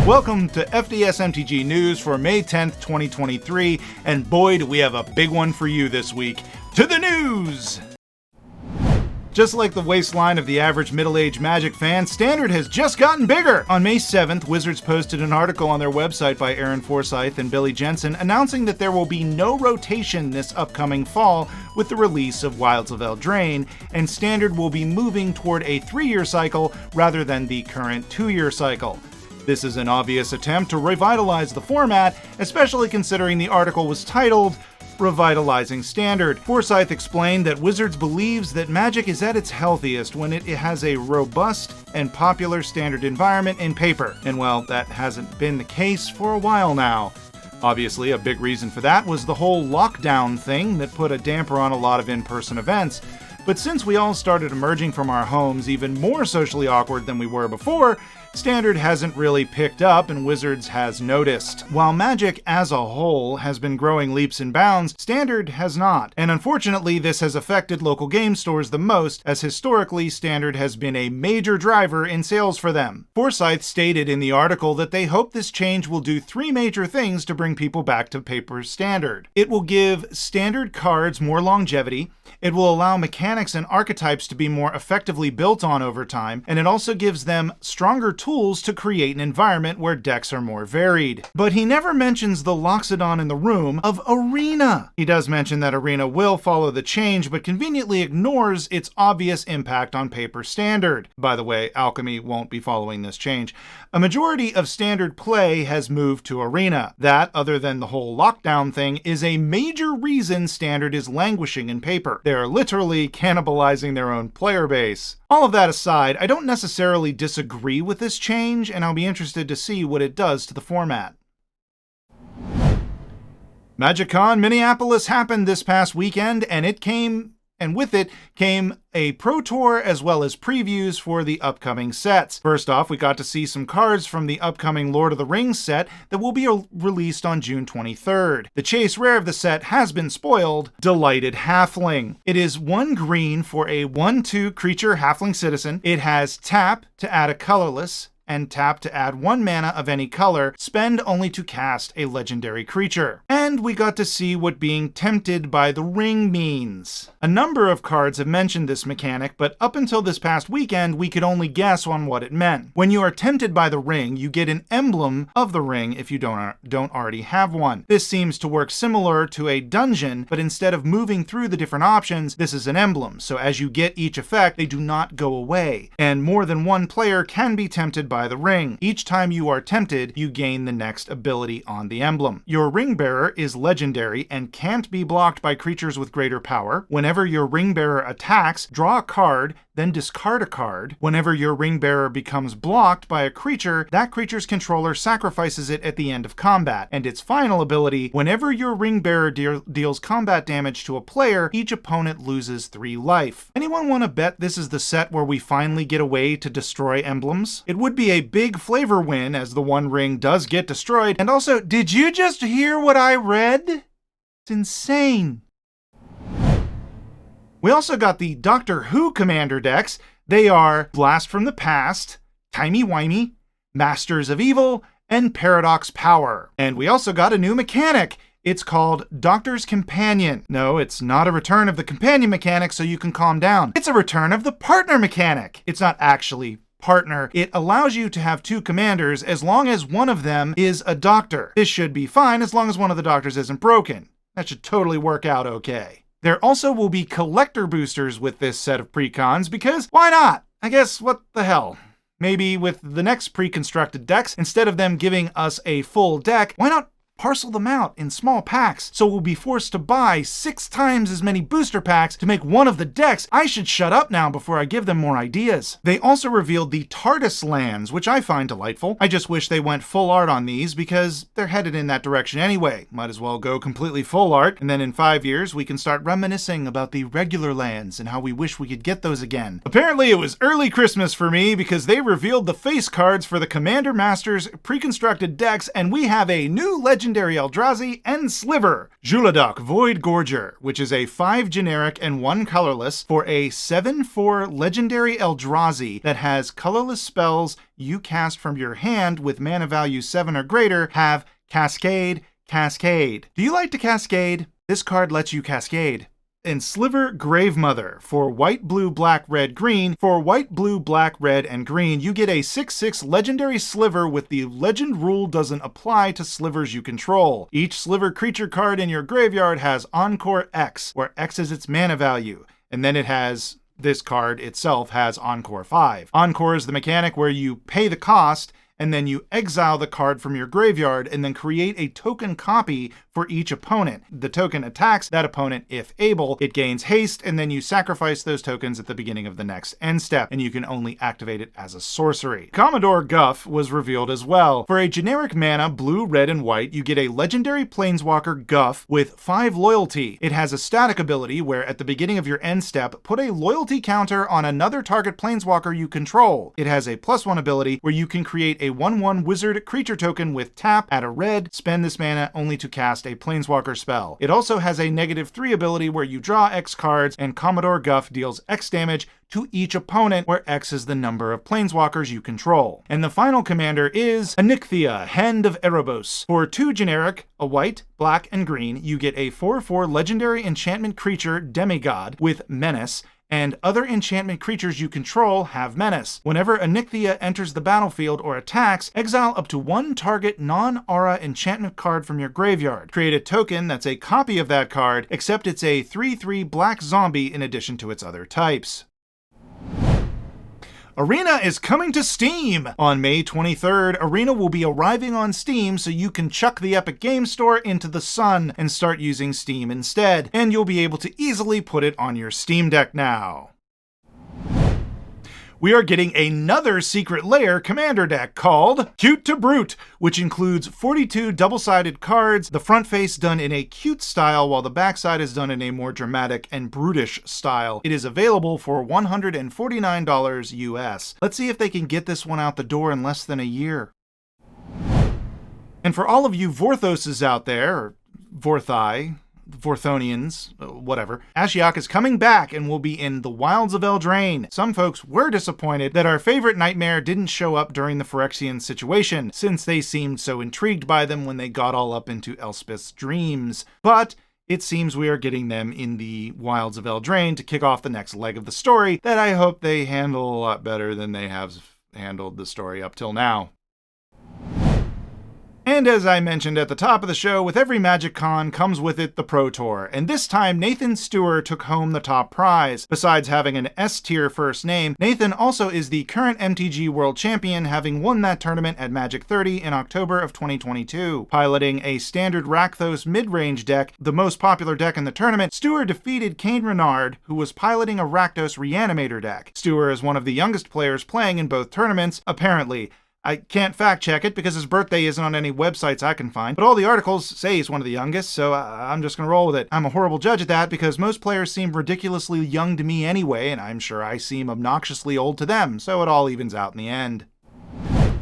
Welcome to FDS MTG News for May 10th, 2023, and boy do we have a big one for you this week. To the news! Just like the waistline of the average middle-aged Magic fan, Standard has just gotten bigger! On May 7th, Wizards posted an article on their website by Aaron Forsythe and Billy Jensen announcing that there will be no rotation this upcoming fall with the release of Wilds of Eldraine, and Standard will be moving toward a 3-year cycle rather than the current 2-year cycle. This is an obvious attempt to revitalize the format, especially considering the article was titled Revitalizing Standard. Forsythe explained that Wizards believes that Magic is at its healthiest when it has a robust and popular Standard environment in paper, and well, that hasn't been the case for a while now. Obviously, a big reason for that was the whole lockdown thing that put a damper on a lot of in-person events. But since we all started emerging from our homes even more socially awkward than we were before, Standard hasn't really picked up and Wizards has noticed. While Magic as a whole has been growing leaps and bounds, Standard has not. And unfortunately, this has affected local game stores the most, as historically Standard has been a major driver in sales for them. Forsythe stated in the article that they hope this change will do 3 major things to bring people back to paper Standard. It will give Standard cards more longevity, it will allow mechanics and archetypes to be more effectively built on over time, and it also gives them stronger tools to create an environment where decks are more varied. But he never mentions the loxodon in the room of Arena. He does mention that Arena will follow the change, but conveniently ignores its obvious impact on paper Standard. By the way, Alchemy won't be following this change. A majority of Standard play has moved to Arena. That, other than the whole lockdown thing, is a major reason Standard is languishing in paper. They're literally cannibalizing their own player base. All of that aside, I don't necessarily disagree with this change, and I'll be interested to see what it does to the format. MagicCon Minneapolis happened this past weekend, and with it came a Pro Tour as well as previews for the upcoming sets. First off, we got to see some cards from the upcoming Lord of the Rings set that will be released on June 23rd. The chase rare of the set has been spoiled, Delighted Halfling. It is 1 green for a 1/2 creature halfling citizen. It has tap to add a colorless, and tap to add 1 mana of any color, spend only to cast a legendary creature. And we got to see what being tempted by the ring means. A number of cards have mentioned this mechanic, but up until this past weekend, we could only guess on what it meant. When you are tempted by the ring, you get an emblem of the ring if you don't already have one. This seems to work similar to a dungeon, but instead of moving through the different options, this is an emblem. So as you get each effect, they do not go away. And more than one player can be tempted by the ring. Each time you are tempted, you gain the next ability on the emblem. Your ring bearer is legendary and can't be blocked by creatures with greater power. Whenever your ring bearer attacks, draw a card, then discard a card. Whenever your ring bearer becomes blocked by a creature, that creature's controller sacrifices it at the end of combat. And its final ability, whenever your ring bearer deals combat damage to a player, each opponent loses 3 life. Anyone want to bet this is the set where we finally get a way to destroy emblems? It would be a big flavor win, as the 1 ring does get destroyed. And also, did you just hear what I read? It's insane. We also got the Doctor Who Commander decks. They are Blast from the Past, Timey-Wimey, Masters of Evil, and Paradox Power. And we also got a new mechanic. It's called Doctor's Companion. No, it's not a return of the companion mechanic, so you can calm down. It's a return of the partner mechanic. It's not actually partner. It allows you to have 2 commanders as long as one of them is a doctor. This should be fine as long as one of the doctors isn't broken. That should totally work out okay. There also will be collector boosters with this set of precons, because why not? I guess, what the hell? Maybe with the next pre-constructed decks, instead of them giving us a full deck, why not parcel them out in small packs, so we'll be forced to buy 6 times as many booster packs to make one of the decks? I should shut up now before I give them more ideas. They also revealed the TARDIS lands, which I find delightful. I just wish they went full art on these, because they're headed in that direction anyway. Might as well go completely full art, and then in 5 years we can start reminiscing about the regular lands and how we wish we could get those again. Apparently it was early Christmas for me, because they revealed the face cards for the Commander Masters pre-constructed decks, and we have a new legendary Legendary Eldrazi, and Sliver, Juladok Void Gorger, which is a 5 generic and 1 colorless for a 7/4 Legendary Eldrazi that has colorless spells you cast from your hand with mana value 7 or greater have Cascade, Cascade. Do you like to cascade? This card lets you cascade. And Sliver Gravemother for white, blue, black, red, green. For white, blue, black, red, and green, you get a 6/6 legendary Sliver with the legend rule doesn't apply to slivers you control. Each Sliver creature card in your graveyard has Encore X, where X is its mana value. And then it has, this card itself has Encore 5. Encore is the mechanic where you pay the cost, and then you exile the card from your graveyard and then create a token copy for each opponent. The token attacks that opponent if able. It gains haste, and then you sacrifice those tokens at the beginning of the next end step, and you can only activate it as a sorcery. Commodore Guff was revealed as well. For a generic mana, blue, red, and white, you get a legendary Planeswalker Guff with 5 loyalty. It has a static ability where at the beginning of your end step, put a loyalty counter on another target Planeswalker you control. It has a +1 ability where you can create a 1/1 wizard creature token with tap, add a red, spend this mana only to cast a Planeswalker spell. It also has a -3 ability where you draw X cards and Commodore Guff deals X damage to each opponent, where X is the number of Planeswalkers you control. And the final commander is Onyxia, Hand of Erebos. For 2 generic, a white, black, and green, you get a 4/4 legendary enchantment creature Demigod with Menace, and other enchantment creatures you control have Menace. Whenever Onyxia enters the battlefield or attacks, exile up to 1 target non-aura enchantment card from your graveyard. Create a token that's a copy of that card, except it's a 3/3 black zombie in addition to its other types. Arena is coming to Steam! On May 23rd, Arena will be arriving on Steam so you can chuck the Epic Games Store into the sun and start using Steam instead, and you'll be able to easily put it on your Steam Deck now. We are getting another secret Lair commander deck called Cute to Brute, which includes 42 double-sided cards, the front face done in a cute style while the backside is done in a more dramatic and brutish style. It is available for $149 US. Let's see if they can get this one out the door in less than a year. And for all of you Vorthoses out there, or Vorthai, Vorthonians, whatever, Ashiok is coming back and will be in the Wilds of Eldraine. Some folks were disappointed that our favorite nightmare didn't show up during the Phyrexian situation, since they seemed so intrigued by them when they got all up into Elspeth's dreams. But it seems we are getting them in the Wilds of Eldraine to kick off the next leg of the story that I hope they handle a lot better than they have handled the story up till now. And as I mentioned at the top of the show, with every MagicCon comes with it the Pro Tour, and this time Nathan Stewart took home the top prize. Besides having an S-tier first name, Nathan also is the current MTG World Champion, having won that tournament at Magic 30 in October of 2022. Piloting a standard Rakthos mid-range deck, the most popular deck in the tournament, Stewart defeated Kane Renard, who was piloting a Rakdos Reanimator deck. Stewart is one of the youngest players playing in both tournaments, apparently. I can't fact check it because his birthday isn't on any websites I can find, but all the articles say he's one of the youngest, so I'm just gonna roll with it. I'm a horrible judge at that because most players seem ridiculously young to me anyway, and I'm sure I seem obnoxiously old to them, so it all evens out in the end.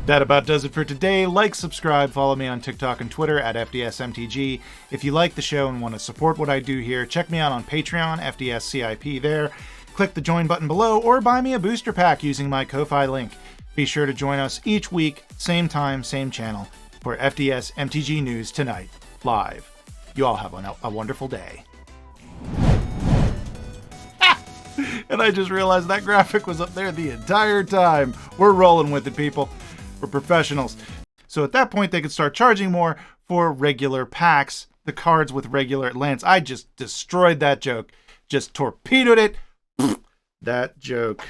That about does it for today. Like, subscribe, follow me on TikTok and Twitter at FDS MTG. If you like the show and want to support what I do here, check me out on Patreon, FDS CIP there. Click the join button below or buy me a booster pack using my Ko-Fi link. Be sure to join us each week, same time, same channel, for FDS MTG News Tonight, live. You all have a wonderful day. And I just realized that graphic was up there the entire time. We're rolling with it, people. We're professionals. So at that point, they could start charging more for regular packs, the cards with regular lands. I just destroyed that joke. Just torpedoed it. That joke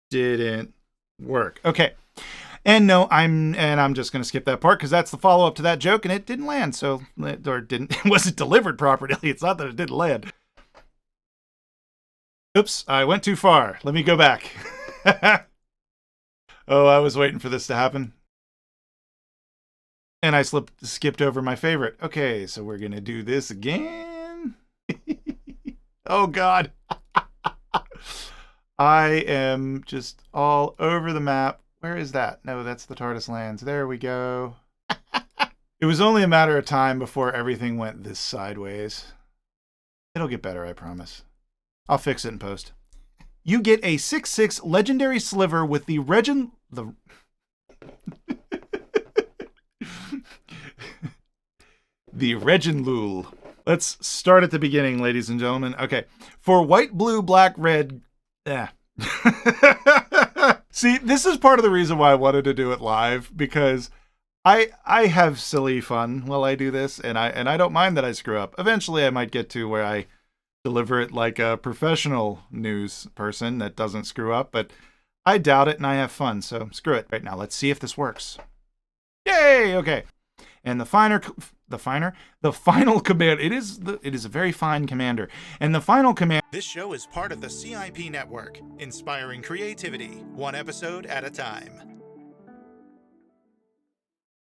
didn't work. Okay. And no, I'm just going to skip that part because that's the follow-up to that joke and it didn't land. So, it wasn't delivered properly. It's not that it didn't land. Oops, I went too far. Let me go back. Oh, I was waiting for this to happen. And I skipped over my favorite. Okay, so we're going to do this again. Oh, God. I am just all over the map. Where is that? No, that's the TARDIS lands. There we go. It was only a matter of time before everything went this sideways. It'll get better, I promise. I'll fix it in post. You get a 6/6 legendary sliver with the the Reginlul. Let's start at the beginning, ladies and gentlemen. Okay. For white, blue, black, red. See, this is part of the reason why I wanted to do it live, because I have silly fun while I do this, and I don't mind that I screw up. Eventually I might get to where I deliver it like a professional news person that doesn't screw up, but I doubt it, and I have fun, so screw it. Right now, let's see if this works. Yay! Okay. And the final command, it is a very fine commander. And the final command. This show is part of the CIP network, inspiring creativity, one episode at a time.